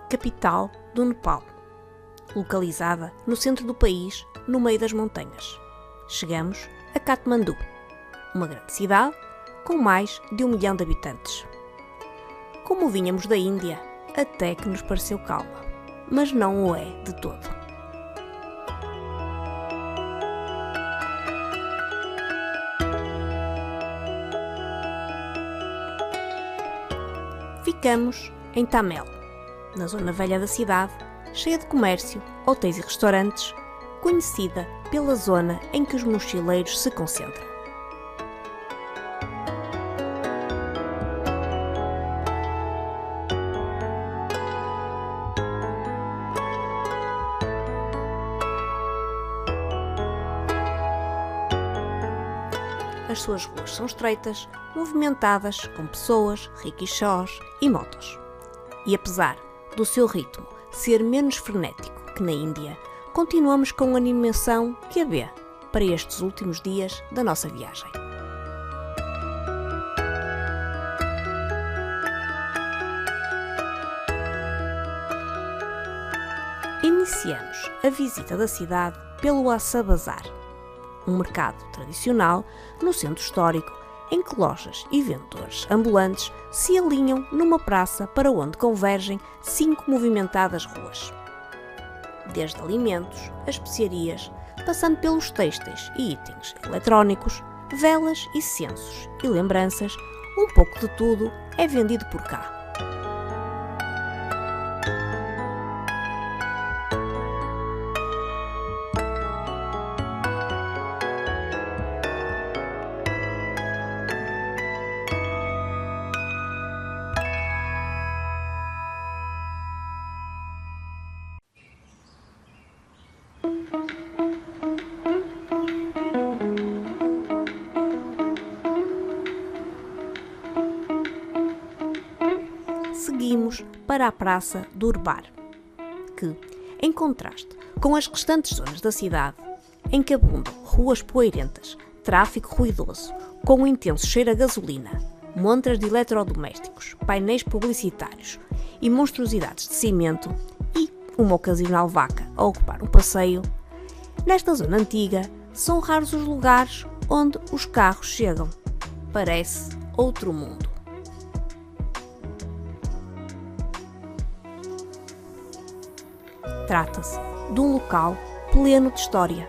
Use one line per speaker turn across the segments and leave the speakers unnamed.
capital do Nepal, localizada no centro do país, no meio das montanhas. Chegamos a Katmandu, uma grande cidade com mais de 1 milhão de habitantes. Como vínhamos da Índia, até que nos pareceu calma, mas não o é de todo. Ficamos em Tamel, na zona velha da cidade, cheia de comércio, hotéis e restaurantes, conhecida pela zona em que os mochileiros se concentram. As suas ruas são estreitas, movimentadas com pessoas, rickshaws e motos. E apesar do seu ritmo ser menos frenético que na Índia, continuamos com a animação que a vê para estes últimos dias da nossa viagem. Iniciamos a visita da cidade pelo Assa Bazar, um mercado tradicional no centro histórico em que lojas e vendedores ambulantes se alinham numa praça para onde convergem 5 movimentadas ruas. Desde alimentos, a especiarias, passando pelos têxteis e itens eletrónicos, velas e censos e lembranças, um pouco de tudo é vendido por cá. Seguimos para a Praça do Urbar, que, em contraste com as restantes zonas da cidade, em que abundam ruas poeirentas, tráfico ruidoso, com um intenso cheiro a gasolina, montras de eletrodomésticos, painéis publicitários e monstruosidades de cimento e uma ocasional vaca a ocupar um passeio, nesta zona antiga são raros os lugares onde os carros chegam. Parece outro mundo. Trata-se de um local pleno de história,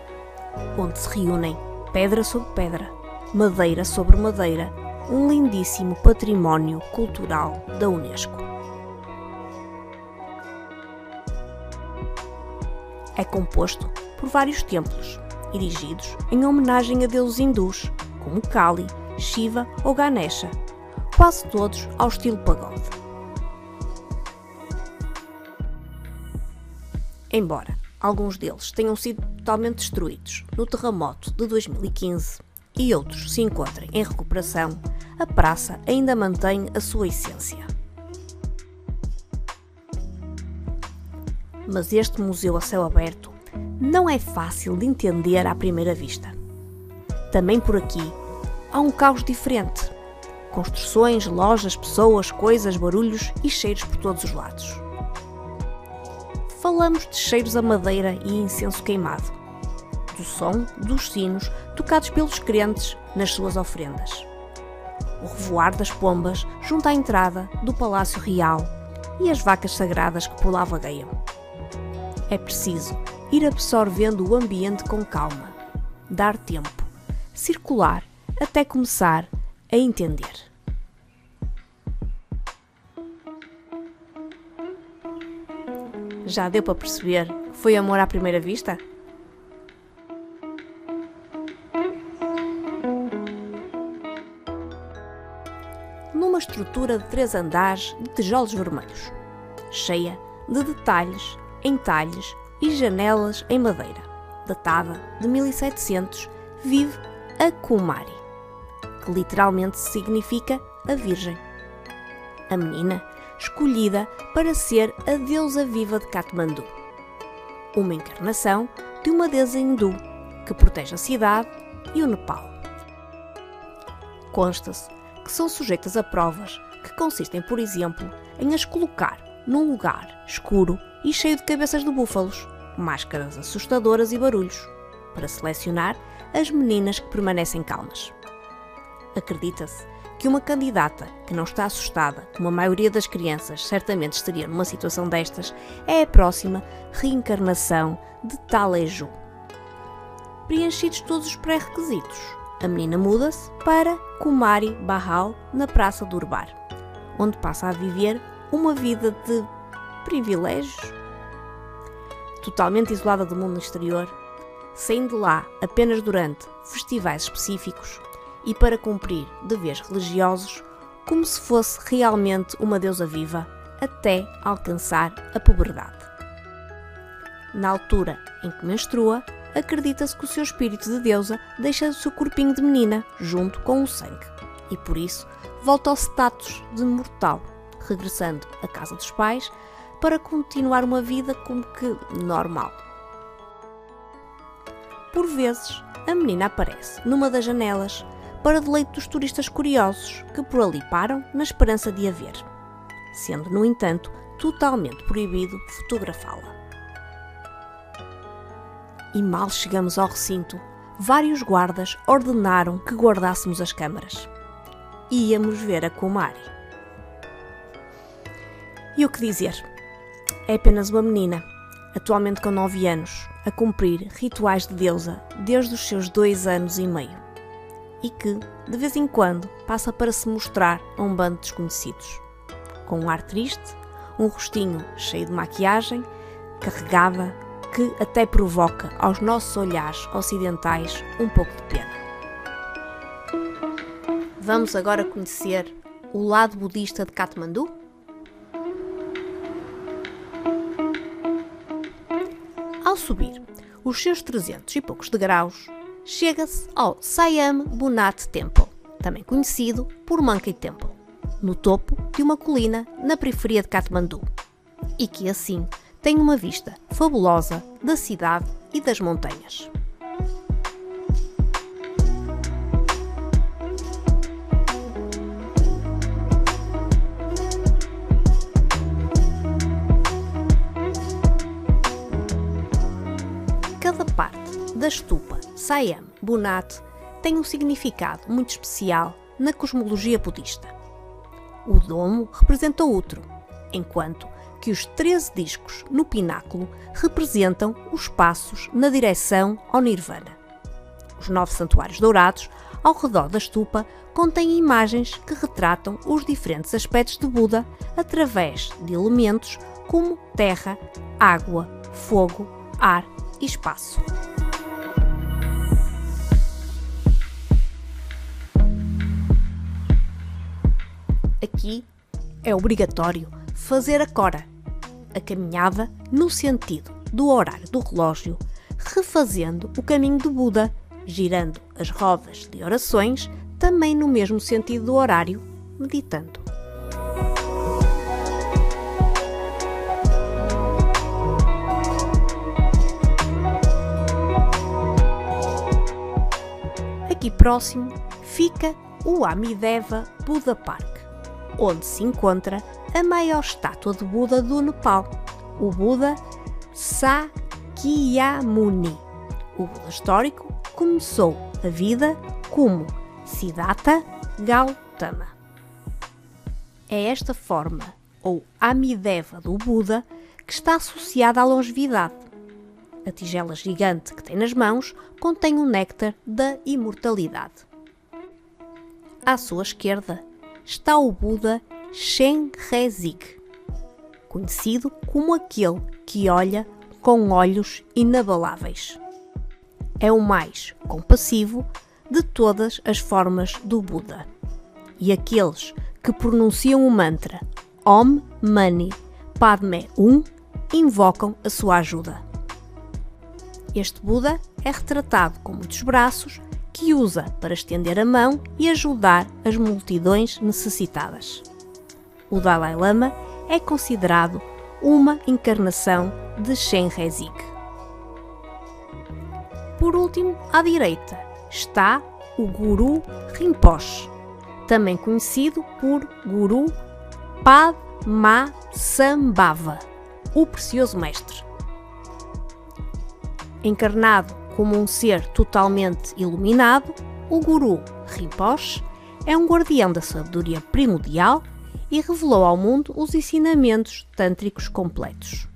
onde se reúnem pedra sobre pedra, madeira sobre madeira, um lindíssimo património cultural da Unesco. É composto por vários templos, erigidos em homenagem a deuses hindus, como Kali, Shiva ou Ganesha, quase todos ao estilo pagode. Embora alguns deles tenham sido totalmente destruídos no terremoto de 2015 e outros se encontrem em recuperação, a praça ainda mantém a sua essência. Mas este museu a céu aberto não é fácil de entender à primeira vista. Também por aqui há um caos diferente. Construções, lojas, pessoas, coisas, barulhos e cheiros por todos os lados. Falamos de cheiros a madeira e incenso queimado, do som dos sinos tocados pelos crentes nas suas ofrendas, o revoar das pombas junto à entrada do Palácio Real e as vacas sagradas que por lá vagueiam. É preciso ir absorvendo o ambiente com calma, dar tempo, circular até começar a entender. Já deu para perceber que foi amor à primeira vista? Numa estrutura de 3 andares de tijolos vermelhos, cheia de detalhes, entalhes e janelas em madeira, datada de 1700, vive a Kumari, que literalmente significa a Virgem. A menina escolhida para ser a deusa viva de Katmandu, uma encarnação de uma deusa hindu que protege a cidade e o Nepal. Consta-se que são sujeitas a provas que consistem, por exemplo, em as colocar num lugar escuro e cheio de cabeças de búfalos, máscaras assustadoras e barulhos, para selecionar as meninas que permanecem calmas. Acredita-se que uma candidata que não está assustada, como a maioria das crianças certamente estaria numa situação destas, é a próxima reencarnação de Taleju. Preenchidos todos os pré-requisitos, a menina muda-se para Kumari Bahal, na Praça do Urbar, onde passa a viver uma vida de privilégios. Totalmente isolada do mundo exterior, saindo de lá apenas durante festivais específicos e para cumprir deveres religiosos, como se fosse realmente uma deusa viva, até alcançar a puberdade. Na altura em que menstrua, acredita-se que o seu espírito de deusa deixa o seu corpinho de menina junto com o sangue e, por isso, volta ao status de mortal, regressando à casa dos pais para continuar uma vida como que normal. Por vezes, a menina aparece numa das janelas para deleite dos turistas curiosos que por ali param na esperança de a ver, sendo, no entanto, totalmente proibido fotografá-la. E mal chegamos ao recinto, vários guardas ordenaram que guardássemos as câmaras. Íamos ver a Kumari. E o que dizer? É apenas uma menina, atualmente com 9 anos, a cumprir rituais de deusa desde os seus 2 anos e meio. E que, de vez em quando, passa para se mostrar a um bando de desconhecidos. Com um ar triste, um rostinho cheio de maquiagem, carregada, que até provoca aos nossos olhares ocidentais um pouco de pena. Vamos agora conhecer o lado budista de Katmandu? Ao subir os seus 300 e poucos degraus, chega-se ao Siam Bunat Temple, também conhecido por Monkey Temple, no topo de uma colina na periferia de Katmandu, e que assim tem uma vista fabulosa da cidade e das montanhas. Cada parte da stupa Siam Bunat tem um significado muito especial na cosmologia budista. O domo representa o útero, enquanto que os 13 discos no pináculo representam os passos na direção ao Nirvana. Os 9 santuários dourados ao redor da stupa contêm imagens que retratam os diferentes aspectos de Buda através de elementos como terra, água, fogo, ar e espaço. Aqui é obrigatório fazer a Kora, a caminhada no sentido do horário do relógio, refazendo o caminho de Buda, girando as rodas de orações, também no mesmo sentido do horário, meditando. Aqui próximo fica o Amideva Buddha Park, onde se encontra a maior estátua de Buda do Nepal, o Buda Sakyamuni. O Buda histórico começou a vida como Siddhartha Gautama. É esta forma, ou Amideva do Buda, que está associada à longevidade. A tigela gigante que tem nas mãos contém o néctar da imortalidade. À sua esquerda está o Buda Shenrezig, conhecido como aquele que olha com olhos inabaláveis. É o mais compassivo de todas as formas do Buda, e aqueles que pronunciam o mantra Om Mani Padme Hum invocam a sua ajuda. Este Buda é retratado com muitos braços que usa para estender a mão e ajudar as multidões necessitadas. O Dalai Lama é considerado uma encarnação de Shenrezig. Por último, à direita, está o Guru Rinpoche, também conhecido por Guru Pad Ma-Sambhava, o precioso mestre. Encarnado como um ser totalmente iluminado, o Guru Rinpoche é um guardião da sabedoria primordial e revelou ao mundo os ensinamentos tântricos completos.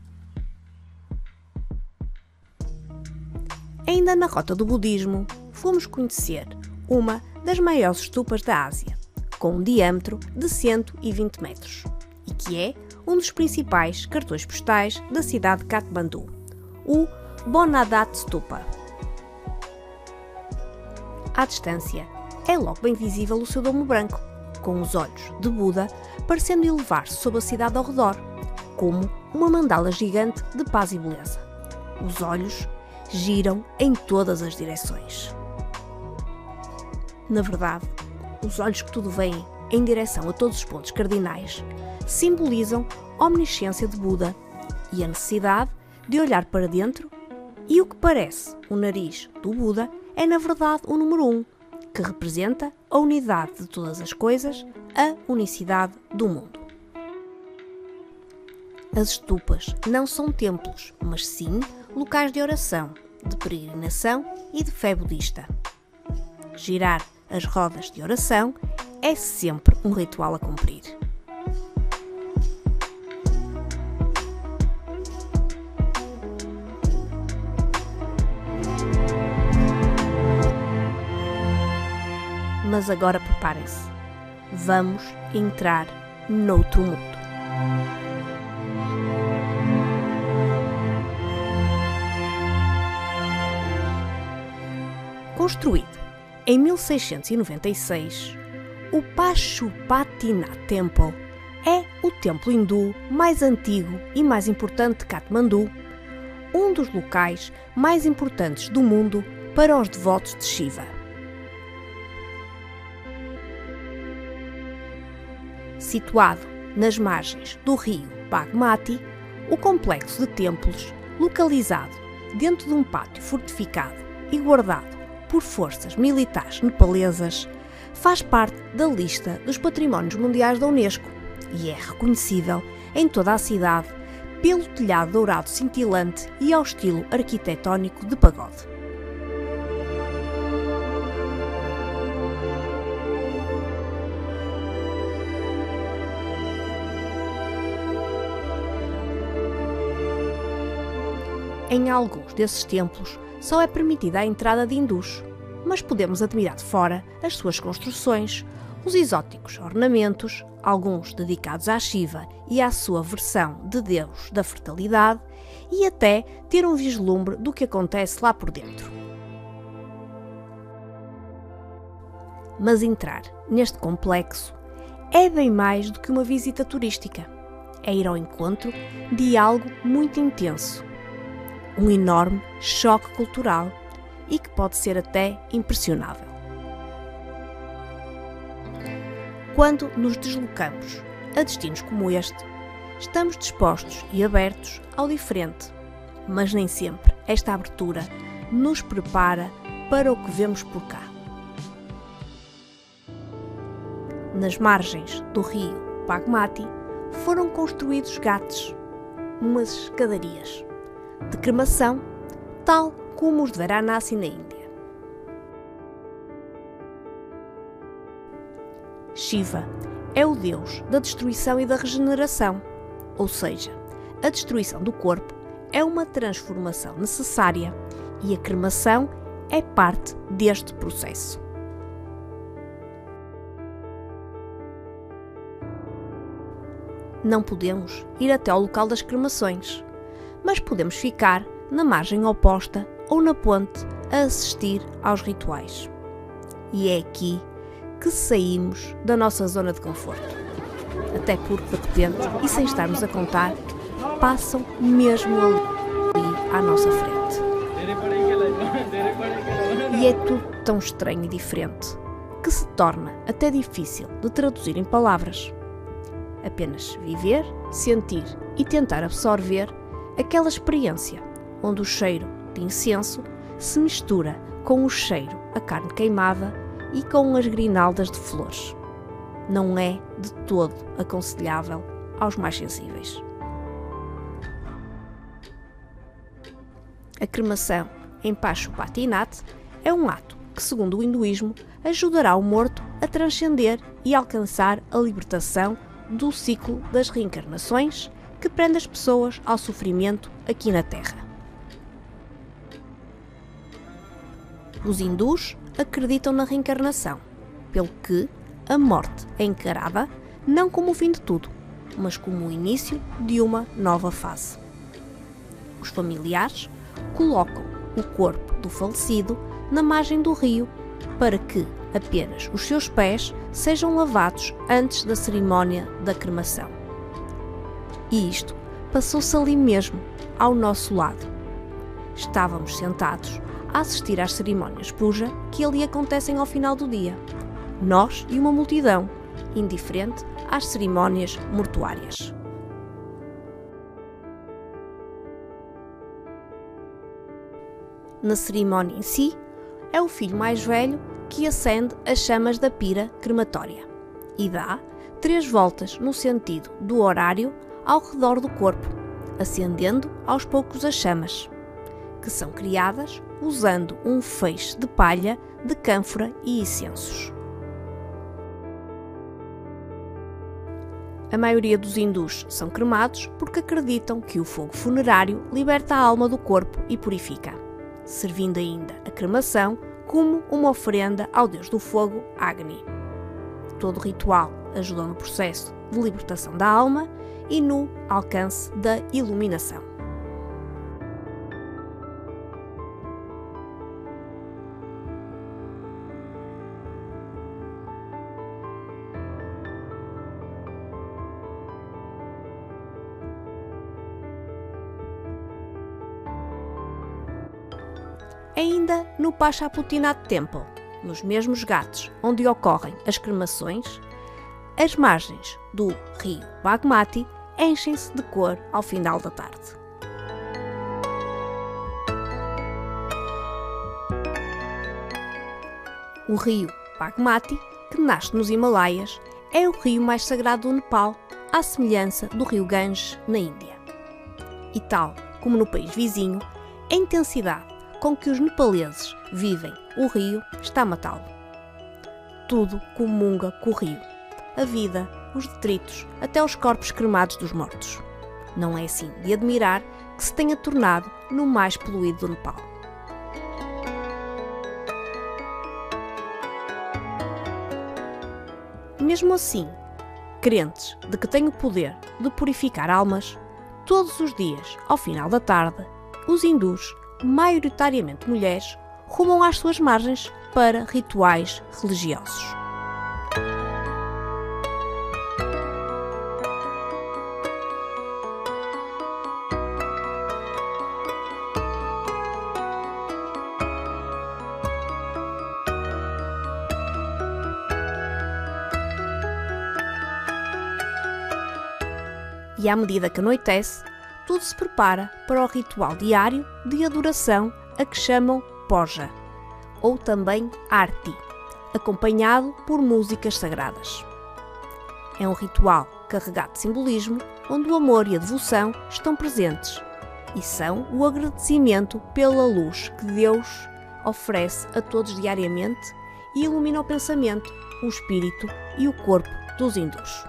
Ainda na rota do budismo, fomos conhecer uma das maiores stupas da Ásia, com um diâmetro de 120 metros, e que é um dos principais cartões postais da cidade de Katmandu, o Bonadat Stupa. À distância, é logo bem visível o seu domo branco, com os olhos de Buda parecendo elevar-se sobre a cidade ao redor, como uma mandala gigante de paz e beleza. Os olhos giram em todas as direções. Na verdade, os olhos que tudo veem em direção a todos os pontos cardinais simbolizam a omnisciência de Buda e a necessidade de olhar para dentro, e o que parece o nariz do Buda é na verdade o número 1, que representa a unidade de todas as coisas, a unicidade do mundo. As stupas não são templos, mas sim locais de oração, de peregrinação e de fé budista. Girar as rodas de oração é sempre um ritual a cumprir. Mas agora preparem-se. Vamos entrar noutro mundo. Construído em 1696, o Pashupatinath Temple é o templo hindu mais antigo e mais importante de Katmandu, um dos locais mais importantes do mundo para os devotos de Shiva. Situado nas margens do rio Bagmati, o complexo de templos, localizado dentro de um pátio fortificado e guardado por forças militares nepalesas, faz parte da lista dos Patrimónios Mundiais da Unesco e é reconhecível em toda a cidade pelo telhado dourado cintilante e ao estilo arquitetónico de pagode. Em alguns desses templos só é permitida a entrada de hindus, mas podemos admirar de fora as suas construções, os exóticos ornamentos, alguns dedicados a Shiva e à sua versão de Deus da fertilidade, e até ter um vislumbre do que acontece lá por dentro. Mas entrar neste complexo é bem mais do que uma visita turística. É ir ao encontro de algo muito intenso, um enorme choque cultural e que pode ser até impressionável. Quando nos deslocamos a destinos como este, estamos dispostos e abertos ao diferente, mas nem sempre esta abertura nos prepara para o que vemos por cá. Nas margens do rio Bagmati foram construídos ghats, umas escadarias de cremação, tal como os de Varanasi na Índia. Shiva é o deus da destruição e da regeneração, ou seja, a destruição do corpo é uma transformação necessária e a cremação é parte deste processo. Não podemos ir até ao local das cremações, mas podemos ficar na margem oposta ou na ponte a assistir aos rituais. E é aqui que saímos da nossa zona de conforto. Até porque, de repente, e sem estarmos a contar, passam mesmo ali à nossa frente. E é tudo tão estranho e diferente que se torna até difícil de traduzir em palavras. Apenas viver, sentir e tentar absorver aquela experiência onde o cheiro de incenso se mistura com o cheiro a carne queimada e com as grinaldas de flores. Não é de todo aconselhável aos mais sensíveis. A cremação em Pashupatinath é um ato que, segundo o hinduísmo, ajudará o morto a transcender e alcançar a libertação do ciclo das reencarnações que prende as pessoas ao sofrimento aqui na Terra. Os hindus acreditam na reencarnação, pelo que a morte é encarada não como o fim de tudo, mas como o início de uma nova fase. Os familiares colocam o corpo do falecido na margem do rio para que apenas os seus pés sejam lavados antes da cerimónia da cremação. E isto passou-se ali mesmo, ao nosso lado. Estávamos sentados a assistir às cerimónias puja que ali acontecem ao final do dia. Nós e uma multidão, indiferente às cerimónias mortuárias. Na cerimónia em si, é o filho mais velho que acende as chamas da pira crematória e dá 3 voltas no sentido do horário ao redor do corpo, acendendo aos poucos as chamas, que são criadas usando um feixe de palha, de cânfora e incensos. A maioria dos hindus são cremados porque acreditam que o fogo funerário liberta a alma do corpo e purifica, servindo ainda a cremação como uma oferenda ao deus do fogo, Agni. Todo o ritual ajuda no processo de libertação da alma e no alcance da iluminação. Ainda no Pashupatinath Temple, nos mesmos Ghats onde ocorrem as cremações, as margens do rio Bagmati enchem-se de cor ao final da tarde. O rio Bagmati, que nasce nos Himalaias, é o rio mais sagrado do Nepal, à semelhança do rio Ganges na Índia. E tal como no país vizinho, a intensidade com que os nepaleses vivem o rio está a matá-lo. Tudo comunga com o rio. A vida, os detritos, até os corpos cremados dos mortos. Não é assim de admirar que se tenha tornado no mais poluído do Nepal. Mesmo assim, crentes de que têm o poder de purificar almas, todos os dias, ao final da tarde, os hindus, maioritariamente mulheres, rumam às suas margens para rituais religiosos. E à medida que anoitece, tudo se prepara para o ritual diário de adoração a que chamam Puja, ou também Arti, acompanhado por músicas sagradas. É um ritual carregado de simbolismo, onde o amor e a devoção estão presentes e são o agradecimento pela luz que Deus oferece a todos diariamente e ilumina o pensamento, o espírito e o corpo dos hindus.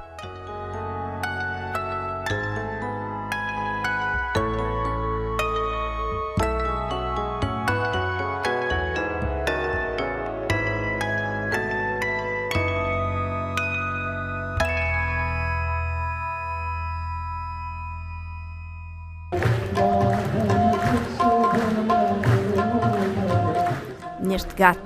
Neste Ghat,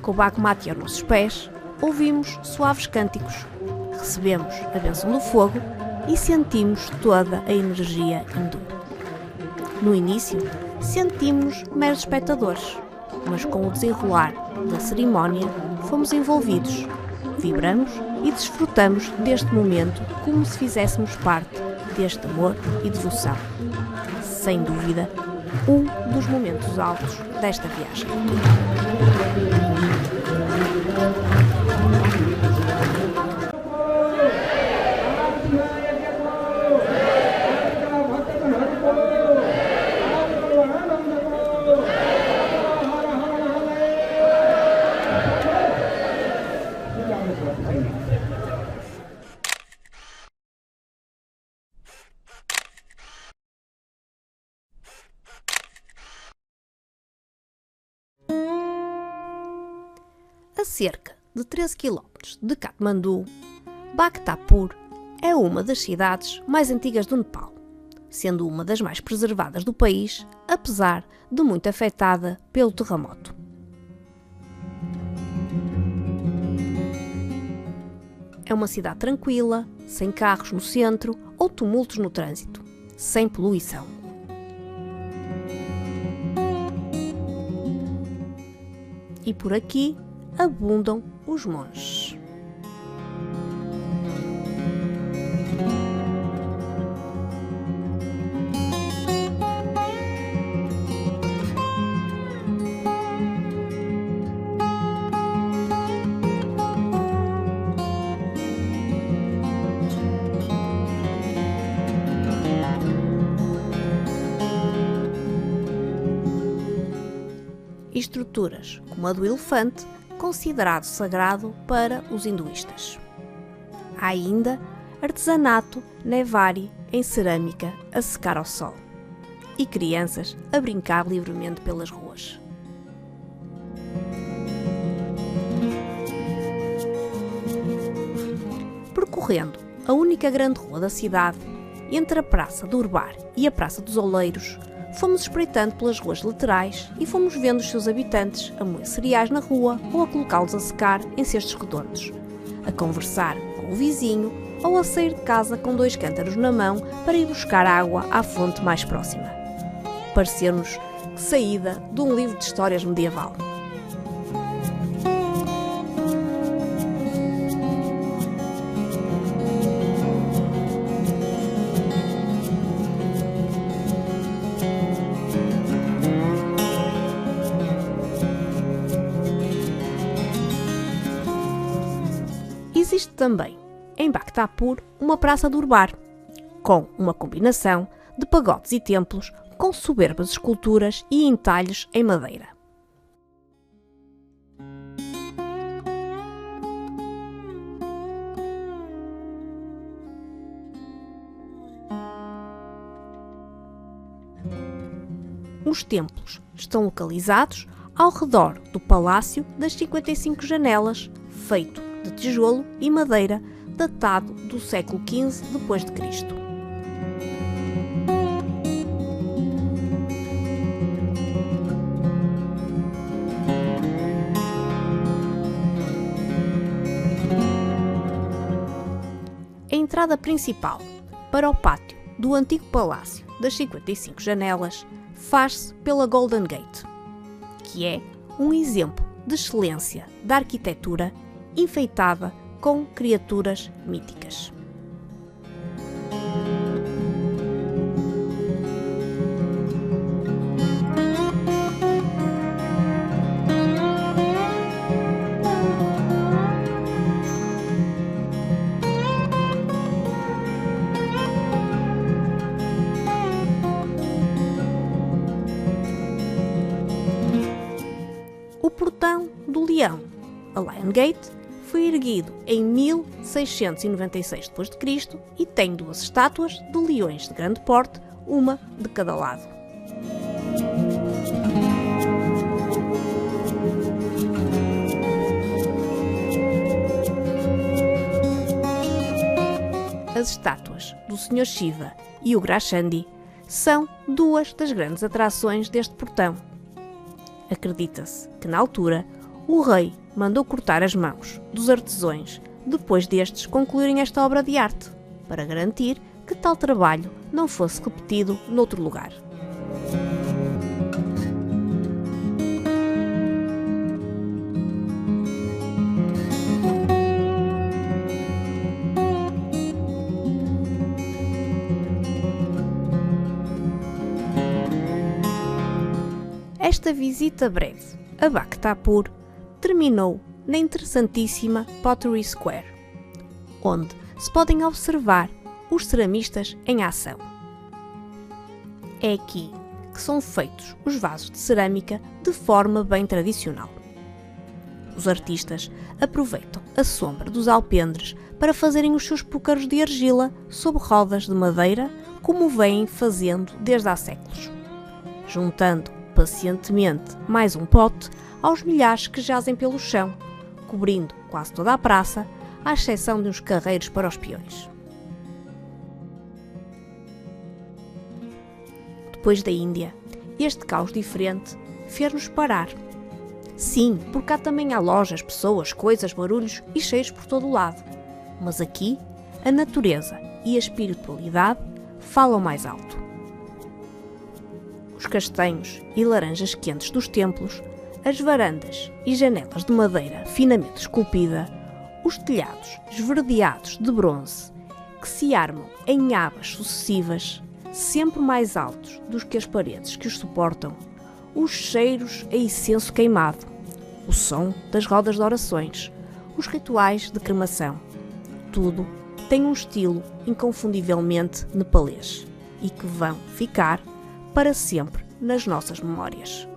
com o Bagmati aos nossos pés, ouvimos suaves cânticos, recebemos a bênção do fogo e sentimos toda a energia hindu. No início, sentimos-nos meros espectadores, mas com o desenrolar da cerimónia fomos envolvidos, vibramos e desfrutamos deste momento como se fizéssemos parte deste amor e devoção. Sem dúvida, um dos momentos altos desta viagem. A cerca de 13 km de Katmandu, Bhaktapur é uma das cidades mais antigas do Nepal, sendo uma das mais preservadas do país, apesar de muito afetada pelo terremoto. É uma cidade tranquila, sem carros no centro ou tumultos no trânsito, sem poluição. E por aqui abundam os monges. Estruturas como a do elefante, considerado sagrado para os hinduístas. Há ainda artesanato Nevari em cerâmica a secar ao sol e crianças a brincar livremente pelas ruas. Percorrendo a única grande rua da cidade, entre a Praça do Urbar e a Praça dos Oleiros, fomos espreitando pelas ruas laterais e fomos vendo os seus habitantes a moer cereais na rua ou a colocá-los a secar em cestos redondos, a conversar com o vizinho ou a sair de casa com 2 cântaros na mão para ir buscar água à fonte mais próxima. Pareceu-nos saída de um livro de histórias medieval. Existe também, em Bhaktapur, uma praça do Urbar, com uma combinação de pagodes e templos com soberbas esculturas e entalhes em madeira. Os templos estão localizados ao redor do Palácio das 55 Janelas, feito de tijolo e madeira, datado do século XV d.C. A entrada principal para o pátio do antigo Palácio das 55 Janelas faz-se pela Golden Gate, que é um exemplo de excelência da arquitetura enfeitada com criaturas míticas. O Portão do Leão, a Lion Gate, foi erguido em 1696 d.C. e tem 2 estátuas de leões de grande porte, uma de cada lado. As estátuas do Sr. Shiva e o Grashandi são 2 das grandes atrações deste portão. Acredita-se que, na altura, o rei mandou cortar as mãos dos artesãos depois destes concluírem esta obra de arte, para garantir que tal trabalho não fosse repetido noutro lugar. Esta visita breve a Bhaktapur terminou na interessantíssima Pottery Square, onde se podem observar os ceramistas em ação. É aqui que são feitos os vasos de cerâmica de forma bem tradicional. Os artistas aproveitam a sombra dos alpendres para fazerem os seus púcaros de argila sob rodas de madeira, como vêm fazendo desde há séculos, juntando pacientemente mais um pote aos milhares que jazem pelo chão, cobrindo quase toda a praça, à exceção de uns carreiros para os peões. Depois da Índia, este caos diferente fez-nos parar. Sim, porque cá também há lojas, pessoas, coisas, barulhos e cheiros por todo o lado. Mas aqui, a natureza e a espiritualidade falam mais alto. Os castanhos e laranjas quentes dos templos, as varandas e janelas de madeira finamente esculpida, os telhados esverdeados de bronze, que se armam em abas sucessivas, sempre mais altos do que as paredes que os suportam, os cheiros a incenso queimado, o som das rodas de orações, os rituais de cremação. Tudo tem um estilo inconfundivelmente nepalês e que vão ficar para sempre nas nossas memórias.